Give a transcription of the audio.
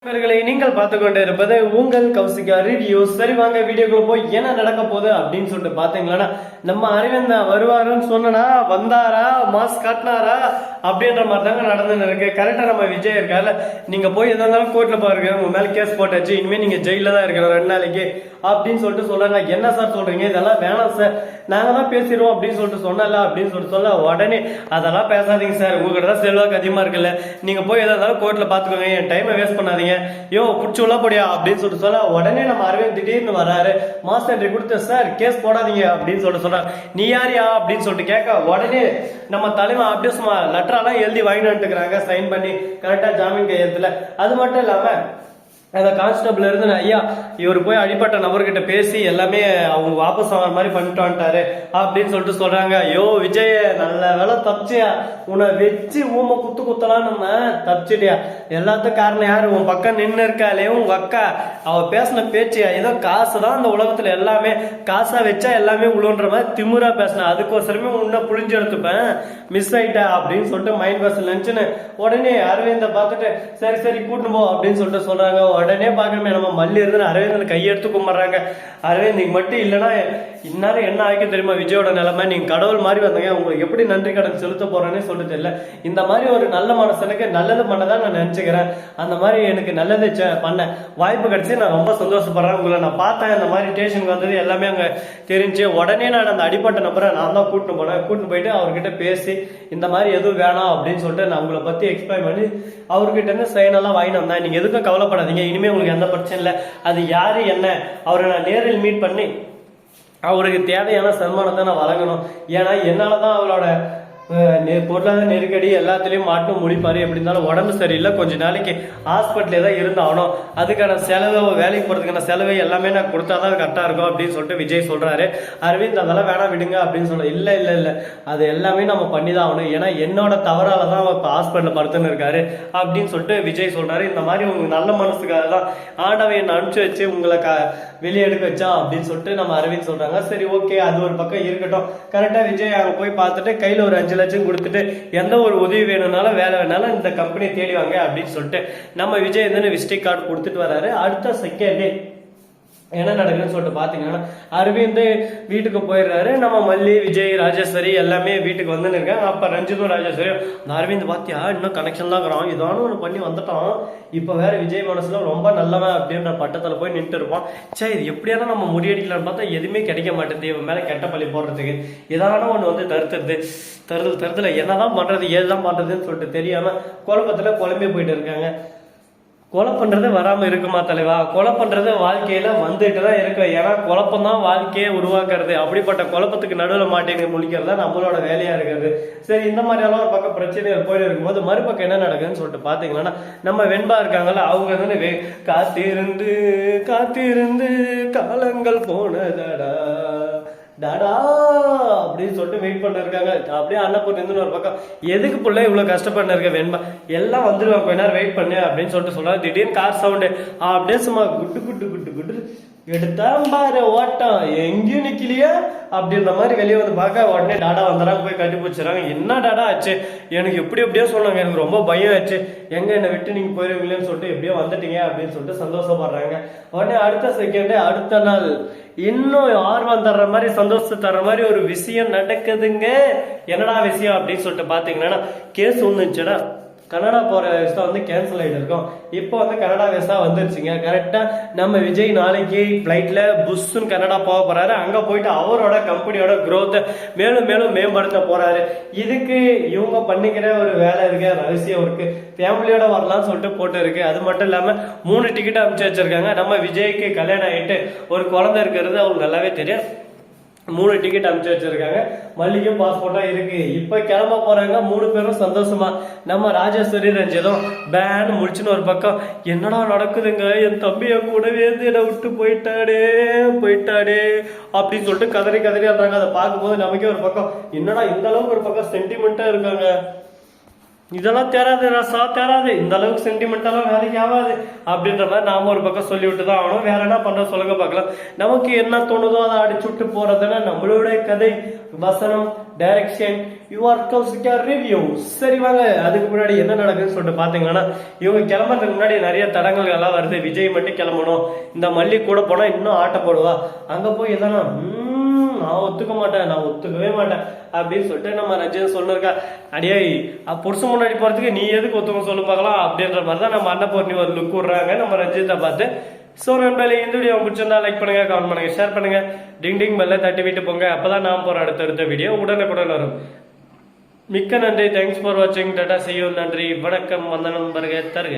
இவர்களை நீங்கள் பார்த்து கொண்டு இருப்பது உங்கள் கௌசிகா ரிவ்யூ. சரி வாங்க வீடியோக்குள்ள போய் என்ன நடக்க போகுது அப்படின்னு சொல்லிட்டு பாத்தீங்களா, நம்ம அரவிந்த் வருவாருன்னு சொன்னா வந்தாரா, மாஸ்க் காட்டினாரா அப்படின்ற மாதிரி தாங்க நடந்துன்னு இருக்கு. கரெக்டா நம்ம விஜய் இருக்கால, நீங்க போய் எதா இருந்தாலும் கோர்ட்ல பாருங்க, உங்க மேல கேஸ் போட்டாச்சு, இனிமே நீங்க ஜெயில தான் இருக்கணும் 2 நாளைக்கு அப்படின்னு சொல்லிட்டு சொல்றாங்க. என்ன சார் சொல்றீங்க, இதெல்லாம் வேணாம் சார், நாங்க தான் பேசிடுவோம் அப்படின்னு சொல்லிட்டு சொன்னல அப்படின்னு சொல்லிட்டு சொல்ல உடனே அதெல்லாம் பேசாதீங்க சார், உங்ககிட்ட தான் செல்வாக்கு அதிகமா இருக்குல்ல, நீங்க போய் எதா இருந்தாலும் கோர்ட்ல பாத்துக்கோங்க, என் டைமை வேஸ்ட் பண்ணாதீங்க, யோ புடிச்சு உள்ள போடியா அப்படின்னு சொல்லிட்டு சொல்ல உடனே நம்ம அரவிந்த் திடீர்னு வராரு. மாஸ்டர் என்ட்ரி கொடுத்து சார் கேஸ் போடாதீங்க அப்படின்னு சொல்லிட்டு சொல்றாரு. நீ யாரியா அப்படின்னு சொல்லிட்டு கேட்க உடனே நம்ம தலைமை அப்படியே சும்மா லெட்டரெல்லாம் எழுதி வாங்கிட்டு சைன் பண்ணி கரெக்டா ஜாமீன் கையெழுத்துல. அது மட்டும் இல்லாம அந்த கான்ஸ்டபிள் இருந்து ஐயா இவர் போய் அடிப்பட்ட நபர்கிட்ட பேசி எல்லாமே அவங்க வாபஸ் ஆகிற மாதிரி பண்ணிட்டு வந்துட்டாரு அப்படின்னு சொல்லிட்டு சொல்றாங்க. ஐயோ விஜய் நல்ல வேலை தப்பிச்சியா, உன்னை வச்சு ஊமை குத்து குத்தலாம் நம்ம தப்பிச்சிட்டியா. எல்லாத்துக்கும் காரணம் யாரு, உன் பக்கம் நின்று இருக்காளே உங்க அக்கா, அவ பேசின பேச்சியா, ஏதோ காசு தான் அந்த உலகத்துல எல்லாமே, காசா வச்சா எல்லாமே உழுன்ற மாதிரி திமுறா பேசின, அதுக்கோசரமே உன்னை புழிஞ்சு எடுத்துப்பேன், மிஸ் ஆயிட்டா அப்படின்னு சொல்லிட்டு மைண்ட் வாஷ் நினைச்சுன்னு உடனே அரவிந்த பார்த்துட்டு சரி சரி கூட்டின்னு போ அப்படின்னு சொல்லிட்டு சொல்றாங்க. உடனே பாக்கணுமே நம்ம மல்லி இருந்து அரவிந்த் கையெடுத்து கும்பிடுறாங்க. அரவிந்த் நீங்க மட்டும் இல்லைன்னா இந்நேரம் என்ன ஆகிக்கும் தெரியுமா விஜயோட நிலைமை, நீங்க கடவுள் மாதிரி வந்தீங்க, உங்களுக்கு எப்படி நன்றி கடன் செலுத்த போறேன்னு சொல்லிட்டு தெரியல. இந்த மாதிரி ஒரு நல்ல மனசனுக்கு நல்லது பண்ணதான் நான் நினைச்சுக்கிறேன். அந்த மாதிரி எனக்கு நல்லது பண்ண வாய்ப்பு கிடைச்சி நான் ரொம்ப சந்தோஷப்படுறேன். உங்களை நான் பார்த்தேன், இந்த மாதிரி ஸ்டேஷனுக்கு வந்தது எல்லாமே அங்க தெரிஞ்சு உடனே நான் அந்த அடிப்பட்ட நபரை நான் தான் கூட்டிட்டு போனேன். கூட்டிட்டு போயிட்டு அவர்கிட்ட பேசி இந்த மாதிரி எதுவும் வேணாம் அப்படின்னு சொல்லிட்டு நான் உங்களை பத்தி எக்ஸ்பிளைன் பண்ணி அவர்கிட்ட இருந்து சைன் எல்லாம் வாங்கிட்டு வந்தேன். நீங்க எதுக்கும் கவலைப்படாதீங்க, இனிமே உங்களுக்கு எந்த பிரச்சனை இல்லை, அது யாரு என்ன அவரை நான் நேரில் மீட் பண்ணி அவருக்கு தேவையான சன்மானத்தை நான் வழங்கணும். ஏன்னா என்னாலதான் அவளோட பொருளாதார நெருக்கடி எல்லாத்துலயும் மாட்டும் முடிப்பாரு. எப்படி இருந்தாலும் உடம்பு சரியில்லை, கொஞ்ச நாளைக்கு ஹாஸ்பிட்டலே தான் இருந்தாகணும், அதுக்கான செலவு, வேலைக்கு போறதுக்கான செலவு எல்லாமே நான் கொடுத்தாதான் கரெக்டா இருக்கும் அப்படின்னு சொல்லிட்டு விஜய் சொல்றாரு. அரவிந்த் அதெல்லாம் வேணாம் விடுங்க அப்படின்னு சொல்ல, இல்ல இல்ல இல்ல அது எல்லாமே நம்ம பண்ணிதான் ஆகணும், ஏன்னா என்னோட தவறால தான் இப்ப ஹாஸ்பிட்டல் படுத்துன்னு இருக்காரு அப்படின்னு சொல்லிட்டு விஜய் சொல்றாரு. இந்த மாதிரி உங்க நல்ல மனசுக்காக தான் ஆண்டவை என்ன அனுப்பிச்சு வச்சு உங்களை வெளியே எடுக்க வச்சா அப்படின்னு சொல்லிட்டு நம்ம அரவிந்த் சொல்றாங்க. சரி ஓகே, அது ஒரு பக்கம் இருக்கட்டும். கரெக்டா விஜய் அங்க போய் பார்த்துட்டு கையில ஒரு 5 லட்சம் கொடுத்துட்டு எந்த ஒரு உதவி வேணும்னாலும் வேலை வேணாலும் இந்த கம்பெனியை தேடிவாங்க அப்படின்னு சொல்லிட்டு நம்ம விஜய் வந்து விசிட்டிங் கார்டு கொடுத்துட்டு வராரு. அடுத்த செகண்ட் என்ன நடக்குதுன்னு சொல்லிட்டு பாத்தீங்கன்னா அரவிந்த் வீட்டுக்கு போயிடுறாரு. நம்ம மல்லி, விஜய், ராஜேஸ்வரி எல்லாமே வீட்டுக்கு வந்து இருக்காங்க. அப்ப ரஞ்சிதும் ராஜேஸ்வரியும் அந்த அரவிந்த் பாத்தியா இன்னும் கனெக்ஷன் தான் இருக்கிறோம், ஏதானும் ஒன்று பண்ணி வந்துட்டோம், இப்ப வேற விஜய் மனசுல ரொம்ப நல்லவன் அப்படின்ற பட்டத்துல போய் நின்று இருப்பான். சே இது எப்படியாலும் நம்ம முடியடிக்கலாம்னு பார்த்தா எதுவுமே கிடைக்க மாட்டேங்குது, இவன் மேல கெட்ட பள்ளி போடுறதுக்கு ஏதானும் ஒண்ணு வந்து தருதல என்னதான் பண்றது ஏதுதான் பண்றதுன்னு சொல்லிட்டு தெரியாம குழப்பத்துல குழம்பி போயிட்டு இருக்காங்க. கொலை பண்றது வராம இருக்குமா தலைவா, கொலை பண்றது வாழ்க்கையில வந்துட்டு தான் இருக்கு, ஏன்னா குழப்பம் தான் வாழ்க்கையை உருவாக்குறது, அப்படிப்பட்ட குழப்பத்துக்கு நடுவில் மாட்டேங்க முழிக்கிறதா நம்மளோட வேலையா இருக்கிறது. சரி இந்த மாதிரி எல்லாம் ஒரு பக்கம் பிரச்சனைகள் போயிட்டு இருக்கும்போது மறுபக்கம் என்ன நடக்குதுன்னு சொல்லிட்டு பாத்தீங்கன்னா நம்ம வெண்பா இருக்காங்கல்ல, அவங்க வந்து காத்திருந்து காத்திருந்து காலங்கள் போனதடா டாடா அப்படின்னு சொல்லிட்டு வெயிட் பண்ண இருக்காங்க. அப்படியே அன்னப்பூர்ணி ஒரு பக்கம் எதுக்கு புள்ள இவ்வளவு கஷ்டப்பட்டு இருக்க வெண்பா, எல்லாம் வந்துருவாங்க கொஞ்ச நேரம் வெயிட் பண்ணு அப்படின்னு சொல்லிட்டு சொல்றாங்க. திடீர்னு கார் சவுண்டு அப்படியே சும்மா குட்டு குட்டு குட்டு குட்டு எடுத்தா பாரு ஓட்டம், எங்கேயும் நிக்கலையா அப்படின்ற மாதிரி வெளியே வந்து பார்க்க உடனே டாடா வந்துடுறாங்க, போய் கட்டி பிடிச்சிடறாங்க. என்ன டாடா ஆச்சு, எனக்கு எப்படி எப்படியோ சொன்னாங்க, எனக்கு ரொம்ப பயம் ஆச்சு, எங்க என்னை விட்டு நீங்க போயிருவீங்களேன்னு சொல்லிட்டு எப்படியோ வந்துட்டீங்க அப்படின்னு சொல்லிட்டு சந்தோஷப்படுறாங்க. உடனே அடுத்த செகண்ட் அடுத்த நாள் இன்னும் ஆர்வம் தர்ற மாதிரி சந்தோஷம் தர்ற மாதிரி ஒரு விஷயம் நடக்குதுங்க. என்னடா விஷயம் அப்படின்னு சொல்லிட்டு பாத்தீங்கன்னா கேஸ் ஒண்ணுச்சுடா, கனடா போற விசா வந்து கேன்சல் ஆகிட்டு இருக்கோம், இப்போ வந்து கனடா விசா வந்துருச்சுங்க. கரெக்டா நம்ம விஜய் நாளைக்கு பிளைட்ல புஷ்ன்னு கனடா போக போறாரு. அங்க போயிட்டு அவரோட கம்பெனியோட growth மேலும் மேலும் மேம்படுத்த போறாரு. இதுக்கு இவங்க பண்ணிக்கிற ஒரு வேலை இருக்கு, ரகசியம் இருக்கு, ஃபேமிலியோட வரலாம்னு சொல்லிட்டு போட்டு இருக்கு. அது மட்டும் இல்லாம 3 டிக்கெட் அனுப்பிச்சு வச்சிருக்காங்க. நம்ம விஜய்க்கு கல்யாணம் ஆயிட்டு ஒரு குழந்தை இருக்கிறது அவங்களுக்கு நல்லாவே தெரியும். 3 டிக்கெட் அனுப்பிச்சு வச்சிருக்காங்க, மல்லிகையும் பாஸ்போர்ட்டா இருக்கு. இப்ப கிளம்ப போறாங்க 3 பேரும் சந்தோஷமா. நம்ம ராஜேஸ்வரி ரஞ்சிதும் பேன் முடிச்சுன்னு ஒரு பக்கம் என்னடா நடக்குதுங்க, என் தம்பிய கூடவே என்னை விட்டு போயிட்டாடே அப்படின்னு சொல்லிட்டு கதறி கதறி ஆடுறாங்க. அதை பார்க்கும்போது நமக்கே ஒரு பக்கம் என்னடா இந்த அளவுக்கு ஒரு பக்கம் சென்டிமெண்டா இருக்காங்க. இதெல்லாம் தேராது ரசா தேராது, இந்த அளவுக்கு சென்டிமெண்டெல்லாம் வேலைக்கு ஆகாது அப்படின்ற மாதிரி நாம ஒரு பக்கம் சொல்லி விட்டு தான் ஆகணும். வேற என்ன பண்ற சொல்லுங்க பார்க்கலாம். நமக்கு என்ன தோணுதோ அதை அடிச்சு விட்டு போறதுன்னா நம்மளோட கதை, வசனம், டைரக்ஷன், யுவர் கௌசிகா ரிவ்யூ. சரி வாங்க, அதுக்கு முன்னாடி என்ன நடக்குதுன்னு சொல்லிட்டு பாத்தீங்கன்னா, இவங்க கிளம்புறதுக்கு முன்னாடி நிறைய தடங்கள் எல்லாம் வருது. விஜய் மட்டும் கிளம்பணும், இந்த மல்லி கூட போனா இன்னும் ஆட்ட போடுவா, அங்க போய் எதனா நான் ஒத்துக்க மாட்டேன், நான் ஒத்துக்கவே மாட்டேன் அப்படின்னு சொல்லிட்டு நம்ம ரஜினி சொல்லிருக்கா. அடியே புருஷன் முன்னாடி போறதுக்கு நீ எதுக்கு ஒத்துக்க சொல்லு பார்க்கலாம் அப்படின்ற மாதிரி தான் நம்ம அன்னபூர்ணி ஒரு லுக் விடுறாங்க நம்ம ரஜினியை பார்த்து. ஸோ நண்பர்களே, இந்த வீடியோ பிடிச்சிருந்தா லைக் பண்ணுங்க, கமெண்ட் பண்ணுங்க, ஷேர் பண்ணுங்க, டிங் டிங் பெல்ல தட்டி விட்டு போங்க. அப்பதான் நான் போற அடுத்த வீடியோ உடனுக்குடன் வரும். மிக்க நன்றி, தேங்க்ஸ் ஃபார் வாட்சிங், டாடா, see you, நன்றி, வணக்கம், வந்தனம், வருக தருக.